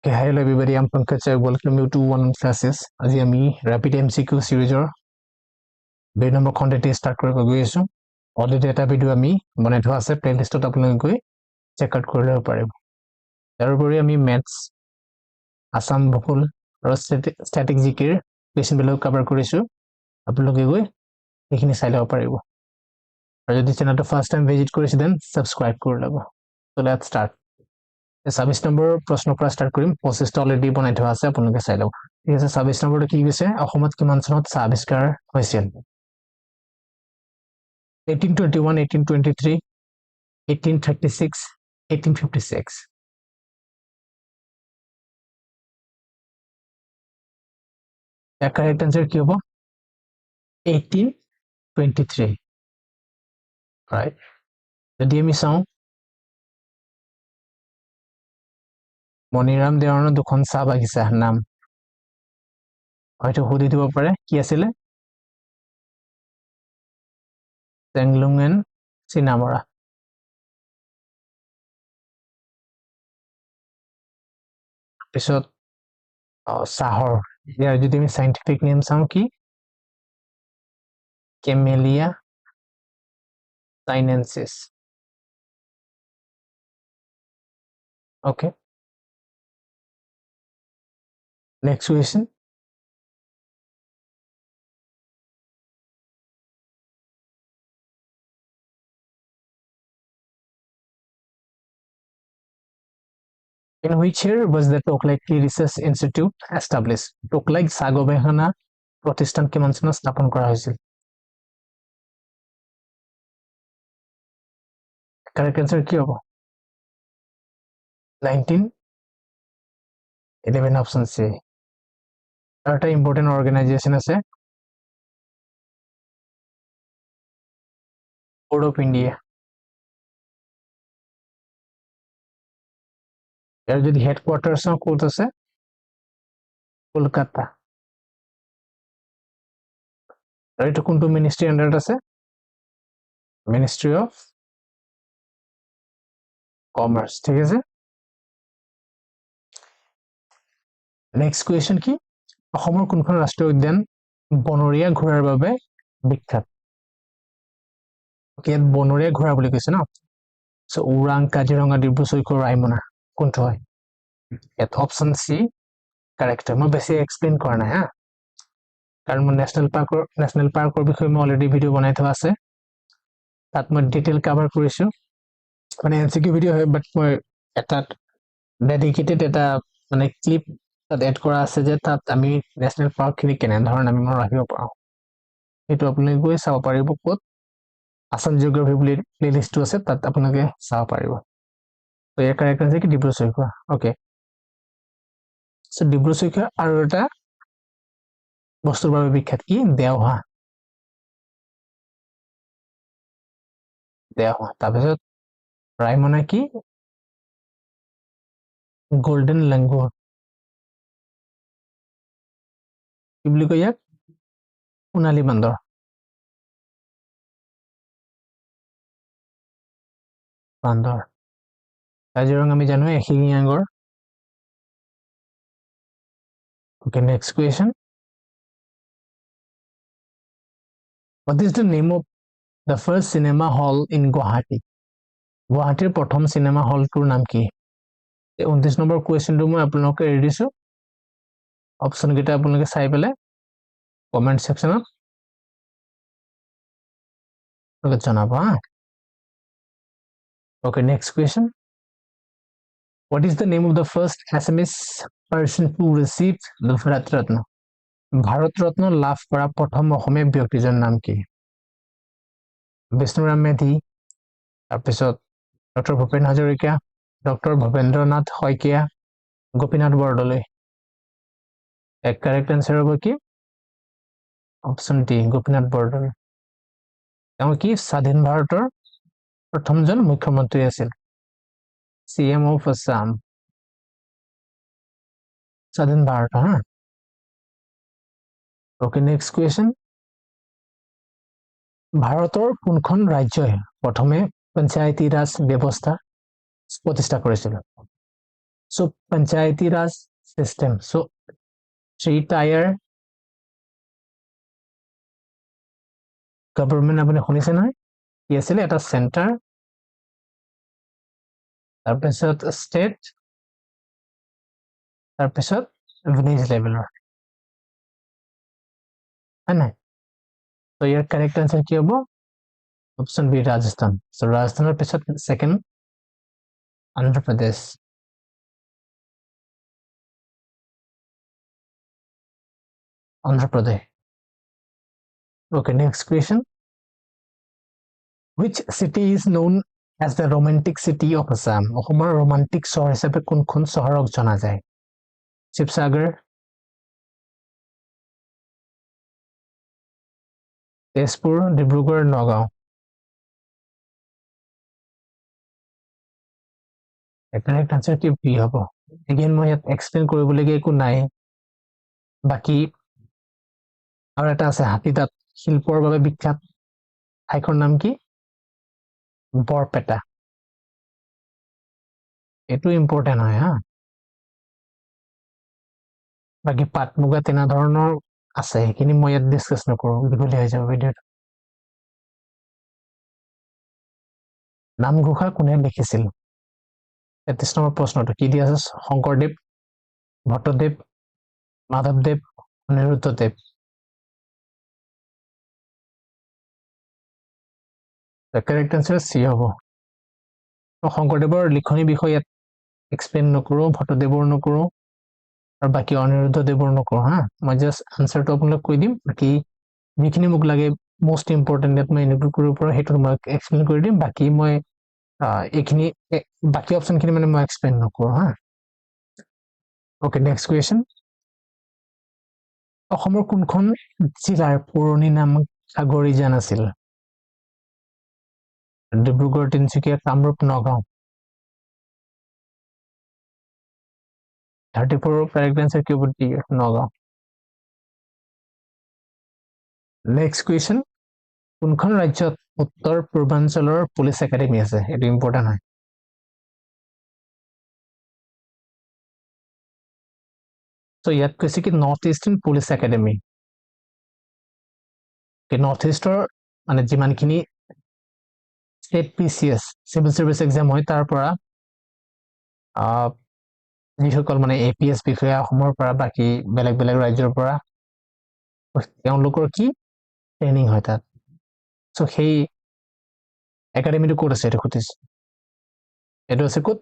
Okay, hello everybody, I'm Pankaj. Welcome you to one classes. আজি আমি Rapid MCQ সিৰিজৰ 2 number content start কৰিব গৈ আছো। অলৰেডি এটা ভিডিও আমি বনাই থোৱা আছে, প্লেলিষ্টত আপোনালোকে গৈ চেক আউট কৰি ল'ব পাৰিব। তাৰোপৰি আমি ম্যাথছ, আসাম ভূগোল আৰু ষ্টেটিক জিকেৰ কুৱেশ্যনবিলাক কভাৰ কৰিছো। আপোনালোকে গৈ এইখিনি চাই ল'ব পাৰিব। আৰু যদি চেনেলটো ফাৰ্ষ্ট টাইম ভিজিট কৰিছে দেন সাবস্ক্ৰাইব কৰি ল'ব। So let's start. 26 নম্বৰ প্ৰশ্নৰ পৰা ষ্টাৰ্ট কৰিম। 25টা অলৰেডি বনাই থোৱা আছে, আপোনালোকে চাই লওক। ঠিক আছে, 26 নম্বৰটো কি কৈছে? অসমত কিমান চনত চাহ আৱিষ্কাৰ হৈছিল? 1821, 1823, 1836, 1856. The correct answer কি হ'ব? 1823. Right. যদি আমি চাওঁ, মণিৰাম দেৱানৰ দুখন চাহ বাগিচাৰ নাম হয়তো সুধি দিব পাৰে, কি আছিলে? চেংলুং এণ্ড চিনামৰা। পিছত চাহৰ ইয়াৰ যদি আমি সাইন্টিফিক নেম চাওঁ, কি? Camellia চাইনেন্সিস। Okay. Next question. In which year was the Toklak Tea Research Institute established? Toklak চাহ গৱেষণা প্ৰতিষ্ঠান কিমান চনত স্থাপন কৰা হৈছিল? Correct answer কি হ'ব? 1911 option C. আৰু এটা ইম্পৰ্টেণ্ট অৰ্গেনাইজেশ্যন আছে, Board of India. ইয়াৰ যদি হেডকোৱাৰ্টাৰ চাওঁ, ক'ত আছে? কলকাতা। আৰু এইটো কোনটো মিনিষ্ট্ৰি আণ্ডাৰত আছে? Ministry of commerce. ঠিক আছে, নেক্সট কুৱেশ্যন কি? অসমৰ কোনখন ৰাষ্ট্ৰীয় উদ্যান বনৰীয়া ঘোঁৰাৰ বাবে বিখ্যাত? ইয়াত বনৰীয়া ঘোঁৰা বুলি কৈছে ন। So ওৰাং, কাজিৰঙা, ডিব্ৰু-চৈখোৱা, ৰায়মনা কোনটো হয়? ইয়াত অপশ্যন চি কাৰেক্ট হয়। মই বেছি এক্সপ্লেইন কৰা নাই হা, কাৰণ মই নেশ্যনেল পাৰ্কৰ বিষয়ে মই অলৰেডি ভিডিঅ' বনাই থোৱা আছে, তাত মই ডিটেইল কাভাৰ কৰিছো। মানে এমচিকিউ ভিডিঅ' হয়, বাট মই এটা ডেডিকেটেড এটা মানে ক্লিপ তাত এড কৰা আছে, যে তাত আমি নেশ্যনেল পাৰ্কখিনি কেনেধৰণে আমি ৰাখিব পাৰোঁ, সেইটো আপোনালোকে গৈ চাব পাৰিব। ক'ত? আসাম জিঅ'গ্ৰাফি বুলি প্লেলিষ্টটো আছে, তাত আপোনালোকে চাব পাৰিব। তো ইয়াৰ কাৰেক্ট আছে কি? ডিব্ৰু-চৈখোৱা। অ'কে, চ' ডিব্ৰু-চৈখোৱা আৰু এটা বস্তুৰ বাবে বিখ্যাত, কি? দেওহাঁহ। তাৰপিছত ৰায়মনা কি? গোল্ডেন লেংগুৰ। কি বুলি কয় ইয়াক? সোণালী বান্দৰ। কাজিৰঙা আমি জানো এশিঙীয়া গঁড়। Okay, next question. What is the name of the first cinema hall in Guwahati? গুৱাহাটীৰ প্ৰথম চিনেমা হলটোৰ নাম কি? 29 নম্বৰ কুৱেশ্যনটো মই আপোনালোকে এৰি দিছো। অপশ্যন কেইটা আপোনালোকে চাই পেলাই কমেণ্ট সেকশ্যনত জনাব হা। Okay, next question. What is the name of the first Assamese person who received the Bharat Ratna? Bharat Ratna লাভ কৰা প্ৰথম অসমীয়া ব্যক্তিজনৰ নাম কি? বিষ্ণুৰাম মেধি, তাৰপিছত ডক্টৰ ভূপেন হাজৰিকা, ডক্টৰ ভৱেন্দ্ৰনাথ শইকীয়া, গোপীনাথ বৰদলৈ। এক কাৰেক্ট এনচাৰ হ'ব কি? Option D, Gopinath Bordoloi. তেওঁ কি স্বাধীন ভাৰতৰ প্ৰথমজন মুখ্যমন্ত্ৰী আছিল, CM of Assam, স্বাধীন ভাৰত হা। Okay, next question. ভাৰতৰ কোনখন ৰাজ্যই প্ৰথমে পঞ্চায়তী ৰাজ ব্যৱস্থা প্ৰতিষ্ঠা কৰিছিল? So Panchayati Raj system. So 3-tier government আপুনি শুনিছে নহয় কি আছিলে এটা চেণ্টাৰ তাৰপিছত ষ্টেট তাৰপিছত ভিলেজ লেভেলৰ হয় নাই তো ইয়াৰ কাৰেক্ট আনসাৰ কি হ'ব অপশ্যন বি ৰাজস্থান সো ৰাজস্থানৰ পিছত second Andhra Pradesh okay next question which city is known as the romantic city of Assam অসমৰ romantic চহৰ হিচাপে কোনখন চহৰক জনা যায় শিৱসাগৰ তেজপুৰ ডিব্ৰুগড় নগাঁও কাৰেক্ট আনসাৰ কি বি হ'ব এগেইন মই ইয়াত এক্সপ্লেইন কৰিবলগীয়া একো নাই বাকি আৰু এটা আছে হাতীদাঁত শিল্পৰ বাবে বিখ্যাত ঠাইখনৰ নাম কি বৰপেটা এইটো ইম্পৰ্টেণ্ট হয় হা বাকি পাট মুগা তেনে ধৰণৰ আছে সেইখিনি মই ইয়াত ডিসকাস নকৰো দীঘলীয়া হৈ যাব ভিডিঅ'টো নামঘোষা কোনে লিখিছিল ৩৩ নম্বৰ প্ৰশ্নটো কি দিয়া আছে শংকৰদেৱ ভট্টদেৱ মাধৱদেৱ অনিৰুদ্ধদেৱ কাৰেক্ট আনসাৰ চি হ'ব শংকৰদেৱৰ লিখনি বিষয় ইয়াত এক্সপ্লেইন নকৰো ভট্টদেৱৰ নকৰো আৰু বাকি অনিৰুদ্ধদেৱৰ নকৰো হা মই জাস্ট আনসাৰটো আপোনাক কৈ দিম বাকি যিখিনি মোক লাগে মোস্ট ইম্পৰ্টেণ্ট ইয়াত মই ইনক্লুড কৰিব পাৰো সেইটো মই এক্সপ্লেইন কৰি দিম বাকি মই এইখিনি বাকি অপশ্যনখিনি মানে মই এক্সপ্লেইন নকৰো হা ওকে নেক্সট কুৱেশ্যন অসমৰ কোনখন জিলাৰ পুৰণি নাম সাগৰীজান আছিল ডিব্ৰুগড় তিনিচুকীয়া কামৰূপ নগাঁও 34 কাৰেক্ট আনসাৰ কি হ'ব ডি নগাঁও নেক্সট কুৱেশ্যন কোনখন ৰাজ্যত উত্তৰ পূৰ্বাঞ্চলৰ পুলিচ একাডেমি আছে এইটো ইম্পৰ্টেণ্ট হয় তো ইয়াত কৈছে কি north eastern police academy north ইষ্টৰ মানে যিমানখিনি state PCS civil service exam হয় তাৰ পৰা যিসকল মানে এপিএছ বিষয়া অসমৰ পৰা বাকি বেলেগ বেলেগ ৰাজ্যৰ পৰা তেওঁলোকৰ কি ট্ৰেইনিং হয় তাত সো সেই একাডেমিটো ক'ত আছে এইটো সুধিছে এইটো আছে ক'ত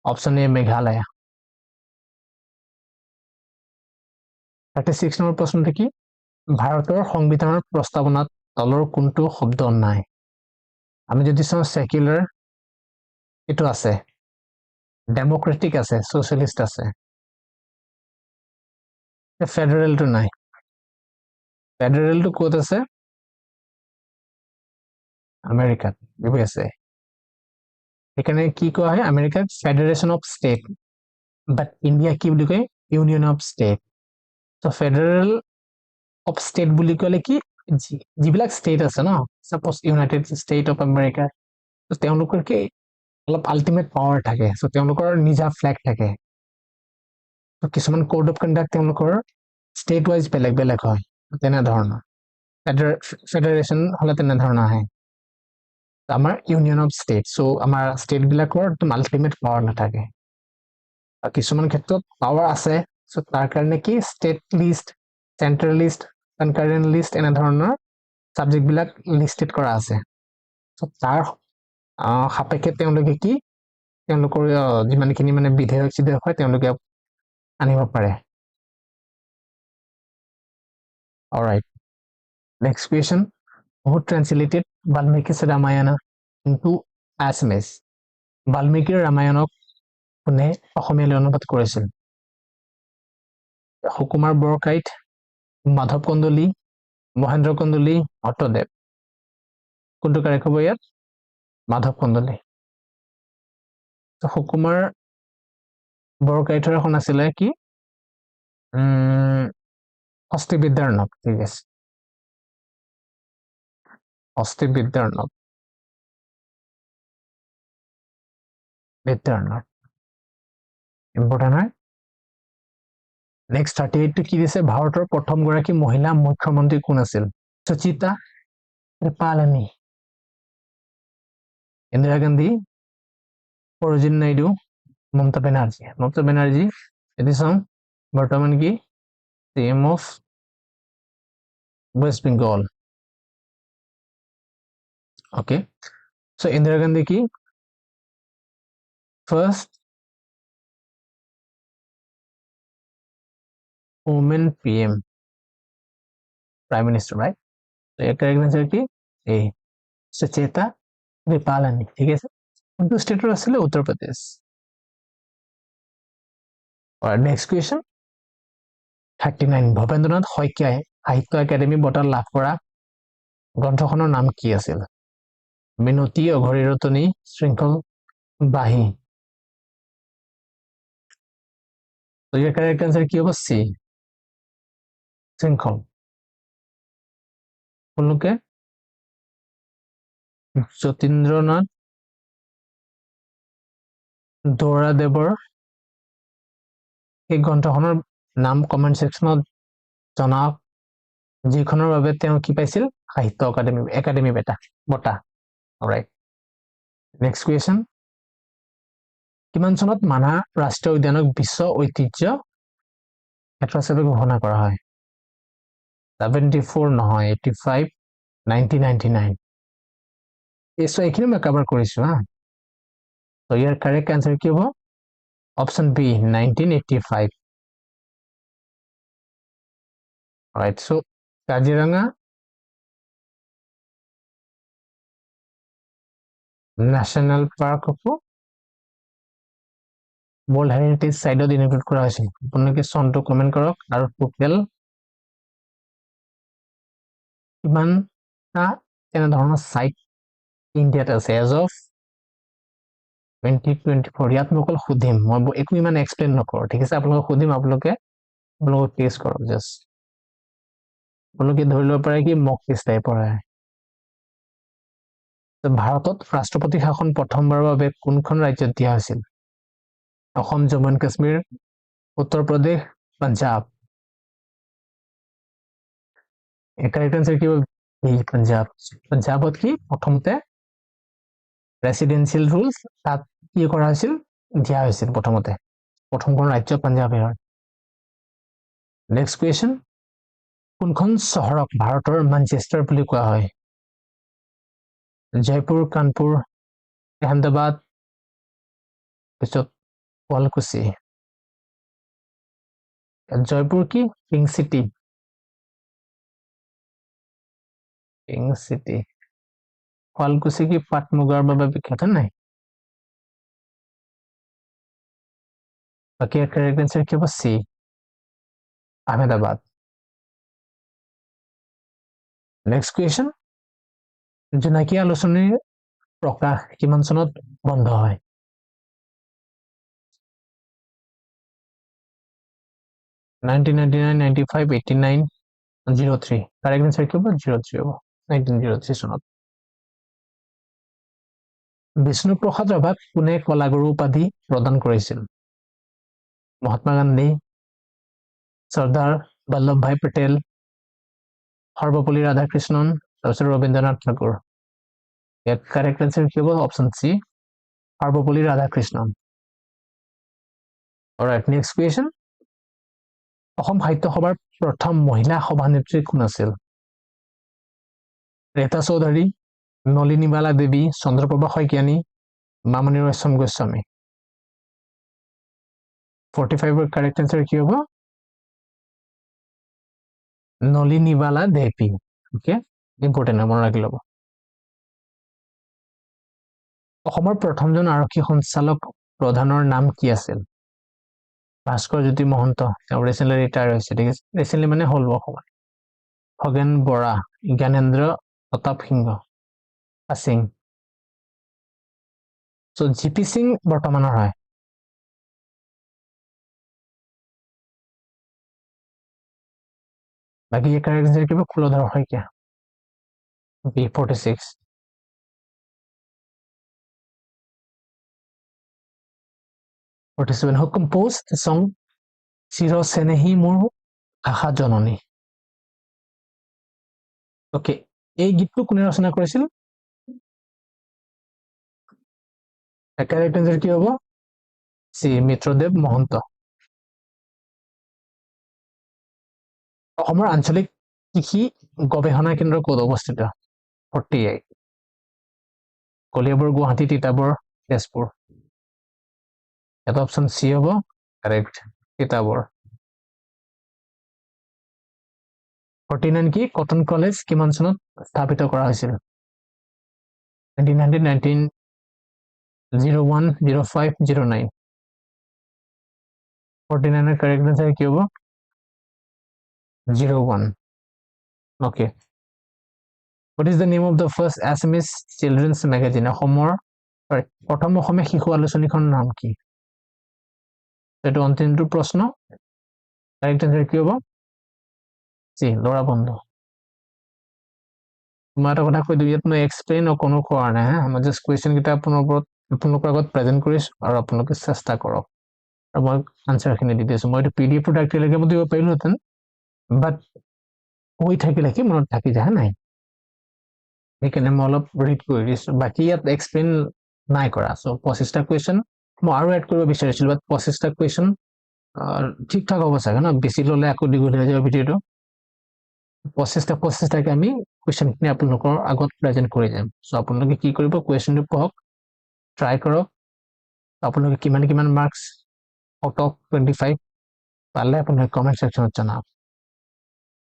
অপশ্যন এ মেঘালয় 36 নম্বৰ প্ৰশ্নটো কি ভাৰতৰ সংবিধানৰ প্ৰস্তাৱনাত তলৰ কোনটো শব্দ নাই আমি যদি চাওঁ সেকুলাৰ এটো আছে ডেমোক্ৰেটিক আছে সোশ্যালিস্ট আছে ফেডাৰেল তো নাই ফেডাৰেল তো ক'ত আছে আমেৰিকাত এইবোৰ আছে এখানে কি কোৱা হয় আমেৰিকাত federation of state but India কি বুলি কয় ইউনিয়ন অফ স্টেট তো ফেডারেল অফ স্টেট বুলি ক'লে কি যিবিলাক ষ্টেট আছে ন suppose United State of America তো তেওঁলোকৰ কি অলপ আল্টিমেট পাৱাৰ থাকে সো তেওঁলোকৰ নিজা ফ্ল্যাগ থাকে তো কিছুমান কোড অফ কন্ডাক্ট তেওঁলোকৰ ষ্টেট ওয়াইজ বেলেগ বেলেগ হয় তেনে ধৰণৰ ফেডাৰেশন হলে তেনে ধৰণৰ আহে আমাৰ ইউনিয়ন অফ ষ্টেট সো আমাৰ ষ্টেট বিলাকৰ আল্টিমেট পাৱাৰ নাথাকে কিছুমান ক্ষেত্ৰত পাৱাৰ আছে সো তাৰ কাৰণে কি state list central list concurrent list এনে ধৰণৰ সাবজেক্ট বিলাক লিস্টেড কৰা আছে সো তাৰ সাপেক্ষে তেওঁলোকে কি তেওঁলোকৰ যিমানখিনি মানে বিধেয়ক চিধেয়ক হয় তেওঁলোকে আনিব পাৰে alright next question who translated Valmiki's Ramayana into Assamese বাল্মীকিৰ ৰামায়ণক কোনে অসমীয়ালৈ অনুবাদ কৰিছিল সুকুমাৰ বৰকাইত মাধৱ কন্দলী মহেন্দ্ৰ কন্দলী ভট্টদেৱ কোনটো কাৰেক্ট হ'ব ইয়াত মাধৱ কন্দলী সুকুমাৰ বৰকাইতৰ এখন আছিলে কি হস্তিবিদ্যাৰ নক ঠিক আছে হস্তিবিদ্যাৰ নক ইম্পৰ্টেণ্ট হয় নেক্সট 38 টো কি দিছে ভাৰতৰ প্ৰথম গৰাকী মহিলা মুখ্যমন্ত্ৰী কোন আছিল সুচিতা কৃপালানি ইন্দিৰা গান্ধী সৰোজিনী নাইডু মমতা বেনাৰ্জী এটি চাওঁ বৰ্তমান কি CM of West Bengal okay so Indira Gandhi ki first woman PM prime minister right so your correct answer ki A Sucheta Kripalani ঠিক আছে কোনটো স্টেটৰ আছিল Uttar Pradesh alright next question 39 Bhabendranath শইকীয়াই সাহিত্য একাডেমী বঁটা লাভ কৰা গ্ৰন্থখনৰ নাম কি আছিল মিনতি অঘৰী ৰতনী শৃংখল বাহী so your correct answer কি হ'ব C শৃংখল কোনলোকে যতীন্দ্ৰনাথ দৌৰাদেৱৰ এই গ্ৰন্থখনৰ নাম কমেন্ট সেকশনত জনাওক যিখনৰ বাবে তেওঁ কি পাইছিল সাহিত্য একাডেমী বঁটা অলৰাইট নেক্সট কুৱেশ্যন কিমান চনত মানাহ ৰাষ্ট্ৰীয় উদ্যানক বিশ্ব ঐতিহ্য ক্ষেত্ৰ হিচাপে ঘোষণা কৰা হয় 74 নহয় 85 1999 এইটো এইখিনি মই কভাৰ কৰিছো হা so ইয়াৰ কাৰেক্ট আনসাৰ কি হ'ব option B 1985 alright so Kaziranga national park হ'ব World Heritage Site ইনক্লুড কৰা হৈছে আপোনালোকে চনটো কমেন্ট কৰক আৰু টোটেল কিমানটা এনে ধৰণৰ সাইট ইণ্ডিয়াত আছে এজ অফ 2024 ইয়াত মই অকল সুধিম মই একো ইমান এক্সপ্লেইন নকৰো ঠিক আছে আপোনালোকক সুধিম আপোনালোকে টেষ্ট কৰক জাষ্ট আপোনালোকে ধৰি ল'ব পাৰে কি মক টেষ্ট টাইপৰ হয় ভাৰতত ৰাষ্ট্ৰপতি শাসন প্ৰথমবাৰৰ বাবে কোনখন ৰাজ্যত দিয়া হৈছিল Assam Jammu and Kashmir Uttar Pradesh Punjab correct answer কি হ'ব পাঞ্জাবত কি প্ৰথমতে ৰেসিডেন্সিয়েল ৰুলছ তাত কি কৰা হৈছিল দিয়া হৈছিল প্ৰথমখন ৰাজ্য পাঞ্জাবে হয় নেক্সট কুৱেশ্যন কোনখন চহৰক ভাৰতৰ মানচেষ্টাৰ বুলি কোৱা হয় জয়পুৰ কানপুৰ আহমেদাবাদ পিছত শুৱালকুছি জয়পুৰ কি পিংক সিটি শুৱালকুছি কি পাট মুগাৰ বাবে বিখ্যাত নাই বাকি কাৰেক্ট আনসাৰ কি হ'ব সি আহমেদাবাদ নেক্সট কুৱেশ্যন জোনাকী আলোচনীৰ প্ৰকাশ কিমান চনত বন্ধ হয় 1999 95 89 03 কাৰেক্ট আনসাৰ কি হবে 03 হবে 1903 চনত বিষ্ণুপ্ৰসাদ ৰাভাক কোনে কলাগুৰু উপাধি প্ৰদান কৰিছিল মহাত্মা গান্ধী চৰ্দাৰ বল্লভভাই পেটেল সৰ্বপল্লী ৰাধাকৃষ্ণন তাৰপিছত ৰবীন্দ্ৰনাথ ঠাকুৰ ইয়াত কাৰেক্ট আনসাৰ কি হবে option C Sarvepalli Radhakrishnan alright next question অসম সাহিত্য সভাৰ প্ৰথম মহিলা সভানেত্ৰী কোন আছিল ৰেতা চৌধুৰী নলিনীবালা দেৱী চন্দ্ৰপ্ৰভা শইকীয়ানী মামণি ৰয়ছম গোস্বামী 45 কাৰেক্ট আনসাৰ কি হ'ব নলিনীবালা দেৱী ওকে ইম্পৰ্টেণ্ট মনত ৰাখি ল'ব অসমৰ প্ৰথমজন আৰক্ষী সঞ্চালক প্ৰধানৰ নাম কি আছিল ভাস্কৰ জ্যোতি মহন্ত তেওঁ ৰিসেন্টলি ৰিটায়াৰ হৈছে ঠিক আছে ৰিসেন্টলি মানে হ'ল অসমত খগেন বৰা জ্ঞানেন্দ্ৰ প্ৰতাপ সিং সো জিপি সিং বৰ্তমানৰ হয় বাকি কাৰেক্ট আনসাৰ কি হবে Kuladhar Saikia B46 46 47 who composed the song Chiro Senehi Mor Akha Janoni. Okay, এই গীতটো কোনে ৰচনা কৰিছিল? কাৰেক্ট আনসাৰ কি হ'ব? সি মিত্ৰদেৱ মহন্ত। অসমৰ আঞ্চলিক কৃষি গৱেষণা কেন্দ্ৰ ক'ত অৱস্থিত? 48 কলিয়াবৰ, গুৱাহাটী, তিতাবৰ, তেজপুৰ। এটা অপশ্যন চি হ'ব কাৰেক্ট, তিতাবৰ। 49 কি কটন কলেজ কিমান চনত স্থাপিত কৰা হৈছিল? 1900, 1901, 05, 09। 49 কারেক্ট आंसर কি হ'ব? 01. Okay. What is the name of the first Assamese children's magazine? প্ৰথম অসমীয়া শিশু আলোচনীখনৰ নাম কি? এইটো অন্তিমটো প্ৰশ্ন। কাৰেক্ট आंसर কি হ'ব? জি, লৰা বন্ধু। মই এটা কথা কৈ দিওঁ, ইয়াত মই এক্সপ্লেইন কোনো কৰা নাই, মই জাষ্ট কুৱেশ্যন কেইটা আপোনালোকৰ আগত প্ৰেজেন্ট কৰিছো আৰু আপোনালোকে চেষ্টা কৰক। আৰু মই আনসাৰখিনি দি দিছো। মই এইটো PDF ডাইৰেক্টলৈকে মই দিব পাৰিলোহেঁতেন, বাট হৈ থাকিলে কি মনত থাকি যায় নাই, সেইকাৰণে মই অলপ ৰিড কৰি দিছো। বাকী ইয়াত এক্সপ্লেইন নাই কৰা। চ' 25টা কুৱেশ্যন মই আৰু এড কৰিব বিচাৰিছিলো, বাট 25টা কুৱেশ্যন ঠিক ঠাক হ'ব চাগে ন, বেছি ল'লে আকৌ দীঘলীয়া হৈ যাব ভিডিঅ'টো। 25টাকে আমি কুৱেশ্যনখিনি আপোনালোকৰ আগত প্ৰেজেন্ট কৰি যাম। চ' আপোনালোকে কি কৰিব, কুৱেশ্যনটো পঢ়ক, ট্ৰাই কৰক, আপোনালোকে কিমান মাৰ্কছ আউট অফ 25 পালে আপোনালোকে কমেণ্ট ছেকশ্যনত জনাওক।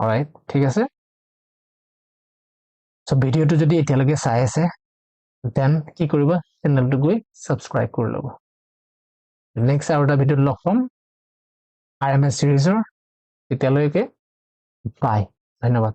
অলৰাইট, ঠিক আছে। চ' ভিডিঅ'টো যদি এতিয়ালৈকে চাই আছে, দেন কি কৰিব, চেনেলটো গৈ ছাবস্ক্ৰাইব কৰি ল'ব। নেক্সট আৰু এটা ভিডিঅ'ত লগ পাম RMS চিৰিজৰ। তেতিয়ালৈকে বাই, ধন্যবাদ।